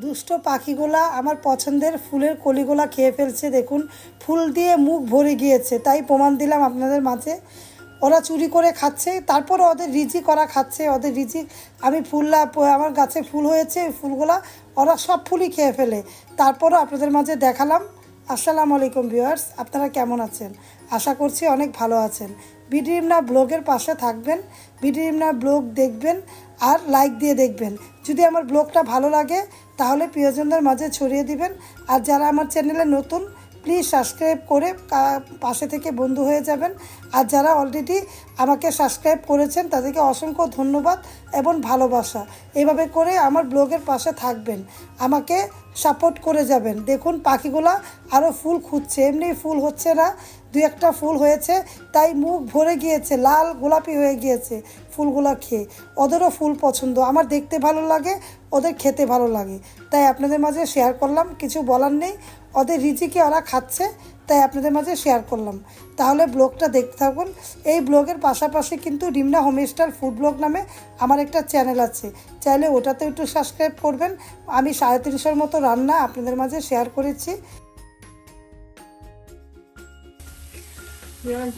দুষ্ট পাখিগুলা আমার পছন্দের ফুলের কলিগুলা খেয়ে ফেলছে। দেখুন ফুল দিয়ে মুখ ভরে গিয়েছে, তাই প্রমাণ দিলাম আপনাদের মাঝে। ওরা চুরি করে খাচ্ছে, তারপর ওদের রিজিক ওরা খাচ্ছে, ওদের রিজিক। আমি আমার গাছে ফুল হয়েছে, ফুলগুলা ওরা সব ফুলই খেয়ে ফেলে। তারপরও আপনাদের মাঝে দেখালাম। আসসালামু আলাইকুম ভিউয়ার্স, আপনারা কেমন আছেন? আশা করছি অনেক ভালো আছেন। বিডি রিমনা ব্লগের পাশে থাকবেন, বিডি রিমনা ব্লগ দেখবেন আর লাইক দিয়ে দেখবেন। যদি আমার ব্লগটা ভালো লাগে তাহলে প্রিয়জনদের মাঝে ছড়িয়ে দিবেন। আর যারা আমার চ্যানেলে নতুন, প্লিজ সাবস্ক্রাইব করে পাশে থেকে বন্ধু হয়ে যাবেন। আর যারা অলরেডি আমাকে সাবস্ক্রাইব করেছেন তাদেরকে অসংখ্য ধন্যবাদ এবং ভালোবাসা। এভাবে করে আমার ব্লগের পাশে থাকবেন, আমাকে সাপোর্ট করে যাবেন। দেখুন পাখিগুলা আরও ফুল খুঁজছে, এমনি ফুল হচ্ছে না, দু একটা ফুল হয়েছে, তাই মুখ ভরে গিয়েছে, লাল গোলাপি হয়ে গিয়েছে ফুলগুলা খেয়ে। ওদেরও ফুল পছন্দ, আমার দেখতে ভালো লাগে, ওদের খেতে ভালো লাগে, তাই আপনাদের মাঝে শেয়ার করলাম। কিছু বলার নেই, ওদের রিজিকে ওরা খাচ্ছে, তাই আপনাদের মাঝে শেয়ার করলাম। তাহলে ব্লগটা দেখতে থাকুন। এই ব্লগের পাশাপাশি কিন্তু রিমনা হোমস্টাইল ফুড ব্লগ নামে আমার একটা চ্যানেল আছে, চাইলে ওটাতে একটু সাবস্ক্রাইব করবেন। আমি 350-এর মতো রান্না আপনাদের মাঝে শেয়ার করেছি।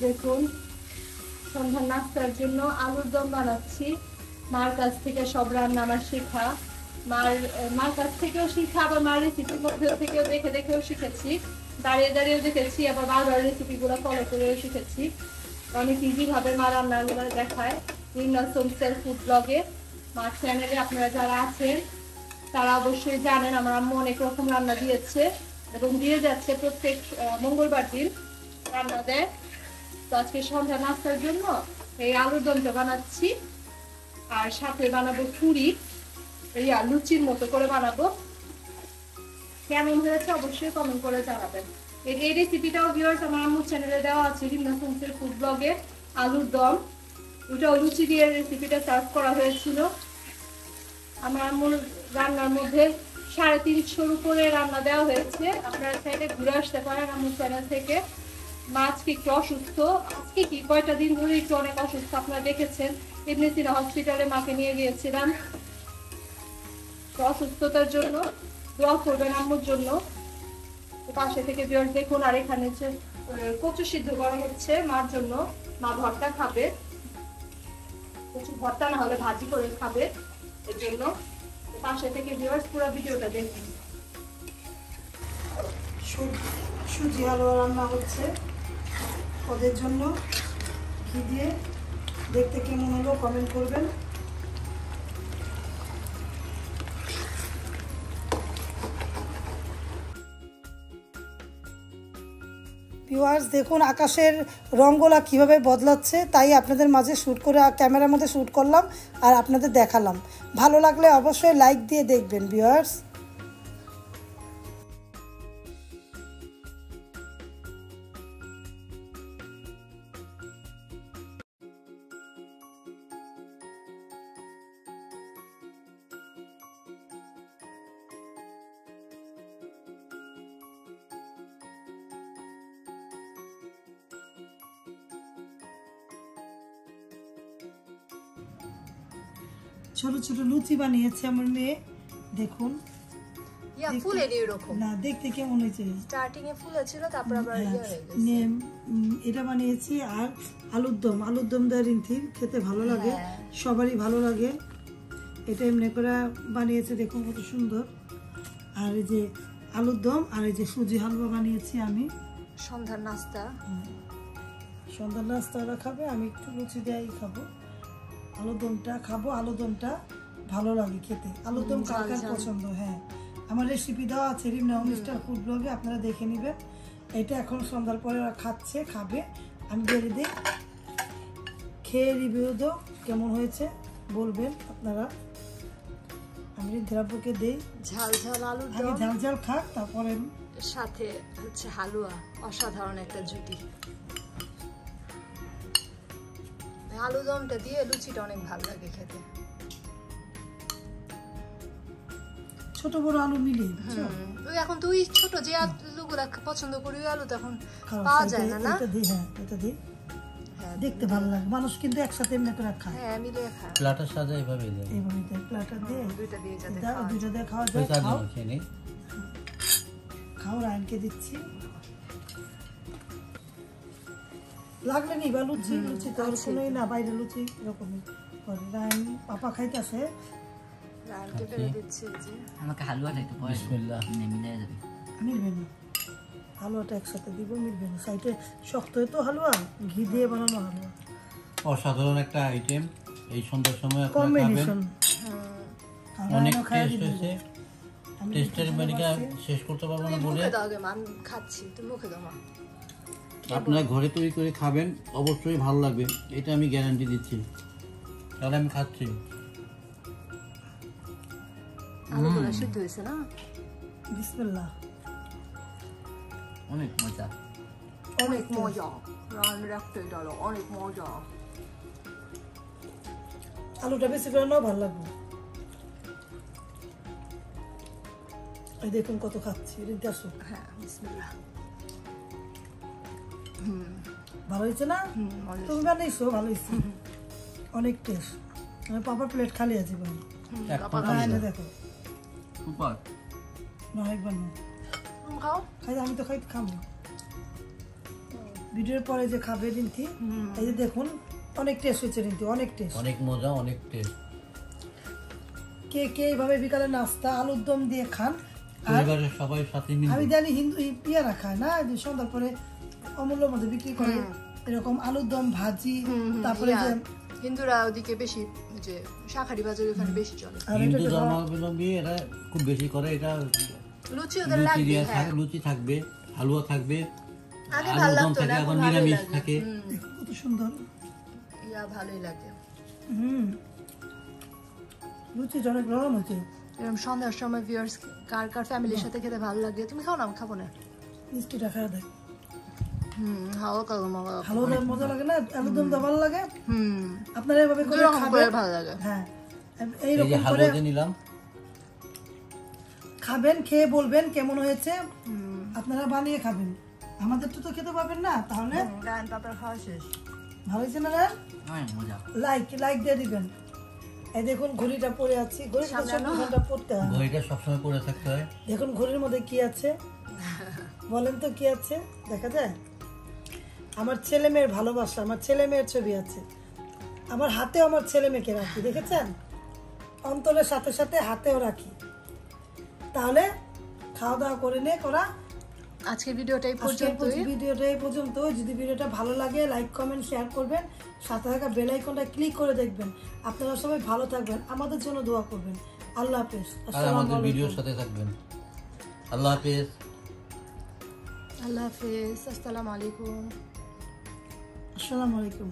দেখুন সন্ধ্যার নাস্তার জন্য আলুর দম বানাচ্ছি। মার কাছ থেকে সব রান্না আমার শেখা, মার কাছ থেকেও শিখা, আবার মার রেসিপির মধ্যে থেকেও দেখে দেখেও শিখেছি, দাঁড়িয়ে দাঁড়িয়েও দেখেছি, আবার বারবার রেসিপিগুলো ফলো করেও শিখেছি। অনেক ইজি ভাবে মা রান্নাগুলো দেখায় রিমনা হোমস্টাইল ফুড ব্লগে। মার চ্যানেলে আপনারা যারা আছেন তারা অবশ্যই জানেন আমার আম্মু অনেক রকম রান্না দিয়েছে এবং দিয়ে যাচ্ছে, প্রত্যেক মঙ্গলবার দিন রান্না দেয়। তো আজকে সন্ধ্যা নাস্তার জন্য এই আলুর দমটা বানাচ্ছি, আর সাথে বানাবো পুরি, এই লুচির মতো করে বানাবো। কেমন হয়েছে অবশ্যই কমেন্ট করে জানাবেন। এই রেসিপিটাও ভিউয়ার্স আমার আম্মুর চ্যানেলে দেওয়া আছে, রিমনা হোমস্টাইল ফুড ব্লগে। আলুর দম ওটাও লুচি দিয়ে রেসিপিটা সার্ভ করা হয়েছিল। আমার আম্মুর রান্নার মধ্যে 350 উপরে রান্না দেওয়া হয়েছে। আপনারা চাইলে ঘুরে আসতে পারেন আম্মুর চ্যানেল থেকে। মা আজকে একটু অসুস্থ, আজকে কি কয়টা দিন ধরে একটু অনেক অসুস্থ, আপনারা দেখেছেন। এমনিসিনা হসপিটালে মাকে নিয়ে গিয়েছিলাম। অসুস্থতার জন্য দোয়া করবেন আম্মুর জন্য। পাশে থেকে ভিউয়ার্স দেখুন। আর এখানে যে কচু সিদ্ধ করা হচ্ছে মার জন্য, মা ভর্তা খাবে, কচু ভর্তা না হলে ভাজি করে খাবে, এর জন্য পাশে থেকে ভিউয়ার্স পুরো ভিডিওটা দেখুন। সুজি হালুয়া রান্না হচ্ছে ওদের জন্য। ঘি দিয়ে দেখতে কেমন হলো কমেন্ট করবেন। ভিউয়ার্স দেখুন আকাশের রঙগুলা কিভাবে বদলাচ্ছে, তাই আপনাদের মাঝে শ্যুট করে ক্যামেরার মধ্যে শ্যুট করলাম আর আপনাদের দেখালাম। ভালো লাগলে অবশ্যই লাইক দিয়ে দেখবেন ভিউয়ার্স। ছোট ছোট লুচি বানিয়েছে আমার মেয়ে, দেখুন। ফুলের এরকম না, দেখতে কেমন হয়েছে? স্টার্টিং এ ফুল ছিল, তারপর আবার এটা বানিয়েছি। আর আলুর দম দেয় রিন্থি, খেতে ভালো লাগে, সবারই ভালো লাগে। এটা এমনি করে বানিয়েছে, দেখুন কত সুন্দর। আর এই যে আলুর দম আর এই যে সুজি হালুয়া বানিয়েছি আমি। সন্ধ্যার নাস্তা ওরা খাবে, আমি একটু লুচি দিয়েই খাবো। আলুর দমটা খাবো, আলুর দমটা ভালো লাগে খেতে। আলুর দম কার কার পছন্দ? হ্যাঁ, আমার রেসিপি দেওয়া আছে রিমনা হোমস্টাইল ফুড ব্লগে, আপনারা দেখে নেবেন। এটা এখন সন্ধ্যার পরে ওরা খাবে, আমি বেরিয়ে দিই। খেয়ে রিভিউ দাও কেমন হয়েছে বলবেন আপনারা। আমি রিন্থিরাপুকে দেই ঝাল আলুর দম, ঝাল খাক, তারপরে সাথে হচ্ছে হালুয়া। অসাধারণ একটা জুটি। আলু দমটা দিয়ে লুচিটা অনেক ভালো লাগে খেতে। ছোট বড় আলু মিলিয়ে ওই এখন তুই ছোট যে আলুগুলা পছন্দ করি, ওই আলু তখন পাওয়া যায় না। এটা দিই, হ্যাঁ এটা দিই। দেখতে ভালো লাগে, মানুষ কিন্তু একসাথে এমনি করে খায়। হ্যাঁ মিলে খায়। প্লাটার সাজা এইভাবে দেয়, এইভাবে দেয় প্লাটার দিয়ে, দুইটা দিয়ে যাতে দাও, দুইটা দিয়ে খাওয়া যায়। পয়সা খাও দিন খেয়ে খাও, রায়নকে দিচ্ছি। লাগলে নি বা লুচি, লুচি তো আর কোনোই না, বাইরে লুচি এরকমই করে। রায়ন পাপা খাইতেছে, রায়নকে পেরে দিচ্ছি যে আমাকে হালুয়া খাইতে পড়ে বিসমিল্লাহ। মিলে যাবে। মিলবে না হালুয়াটা একসাথে দিব, মিলবে না। সাইডে শক্ত তো হালুয়া, ঘি দিয়ে বানানো হালুয়া, অসাধারণ একটা আইটেম। এই সন্ধ্যার সময় আপনারা খাবেন, কম্বিনেশন। অনেক টেস্ট হয়েছে। টেস্টের মেডিকা শেষ করতে পারবো না বলে মুখে দাও আগে, আমি খাচ্ছি, তুমি মুখে দাও মা। আপনারা ঘরে তৈরি করে খাবেন, অবশ্যই ভালো লাগবে, এটা আমি গ্যারান্টি দিচ্ছি। তাহলে আমি খাচ্ছি। আলুগুলো সিদ্ধ হয়েছে না? বিসমিল্লাহ। অনেক মজা। অনেক মজা, রান রাখতে ডালো, অনেক মজা। আলুটা বেশি করে নাও, ভালো লাগবে। এই দেখুন কত খাচ্ছি, রিন্তি আসো। হ্যাঁ বিসমিল্লাহ। ভালো হয়েছে না? তুমি বানাইছো, ভালো হয়েছে, অনেক টেস্ট। আমার পাপার প্লেট খালি আছে ভাই, দেখো সুপার। না একবার না খাও। খাই, আমি তো খাবো ভিডিওর পরে যে খাবে রিন্তি। এই যে দেখুন অনেক টেস্ট হয়েছে রিন্তি, অনেক টেস্ট, অনেক মজা, অনেক টেস্ট। কে কে এইভাবে বিকালে নাস্তা আলুর দম দিয়ে খান। আর পরিবারের সবাই সাথে মিলে আমি জানি হিন্দু পিয়ারা খায় না, যে সন্ধ্যার পরে অমূল্যের মধ্যে বিক্রি করে এরকম আলুর দম, ভাজি, তারপরে যে হিন্দুরা ওদিকে বেশি, যে শাখারি বাজার ওখানে বেশি চলে। আর হিন্দু এটা ধর্মাবলম্বী এরা খুব বেশি করে। এটা লুচি ওদের লুচি লাগবে। দিয়ে হ্যাঁ থাকে, লুচি থাকবে, হালুয়া থাকবে, আগে ভালো আলুর দম লাগতো থাকে, না, এখন এখন ভালোই নিরামিষ লাগে। থাকে। কত সুন্দর। ইয়া ভালোই লাগে। লুচিটা অনেক নরম হচ্ছে। এরকম সন্ধ্যার সময় ভিউয়ার্স কার কার ফ্যামিলির সাথে খেতে ভালো লাগে? তুমি খাও না? আমি খাবো না। মিষ্টিটা খাওয়া দেয়, হাওয়া কালো মজা। ভালো মজা লাগে না? আলুর দমটা ভালো লাগে। আপনারা এভাবে করে দুরকম করে খাবেন, ভালো লাগে। হ্যাঁ এই যে এইরকম করে হালুয়া দিয়ে নিলাম, খাবেন, খেয়ে বলবেন কেমন হয়েছে। আপনারা বানিয়ে খাবেন, আমাদের তো খেতে পারবেন না। তাহলে গান পাপড় খাওয়া শেষ। ভালো হয়েছে না? অনেক মজা। লাইক দিয়ে দিবেন। এই দেখুন ঘড়িটা পরে আছি, ঘড়িটা 24 ঘন্টা পড়তে হয়। ঘড়িটা সবসময় পরে থাকতে হয়। দেখুন ঘড়ির মধ্যে কি আছে, বলেন তো কি আছে, দেখা যায়? আমার ছেলে মেয়ের ভালোবাসা, আমার ছেলে মেয়ের ছবি আছে। আমার হাতেও আমার ছেলে মেয়েকে রাখি, দেখেছেন? অন্তরের সাথে সাথে হাতেও রাখি। তাহলে খাওয়া দাওয়া করে নিয়ে করা। আজকের ভিডিওটা এই আজকের পর্যন্তই। ভিডিওটা এই পর্যন্ত। যদি ভিডিওটা ভালো লাগে লাইক কমেন্ট শেয়ার করবেন, সাথে থাকা বেল আইকনটা ক্লিক করে দেখবেন। আপনারা সবাই ভালো থাকবেন, আমাদের জন্য দোয়া করবেন। আল্লাহ হাফেজ, আর আসসালামু আমাদের আলাইকুম। ভিডিওর সাথে থাকবেন। আল্লাহ হাফেজ। আল্লাহ হাফেজ, আসসালামু আলাইকুম। আসসালামু আলাইকুম।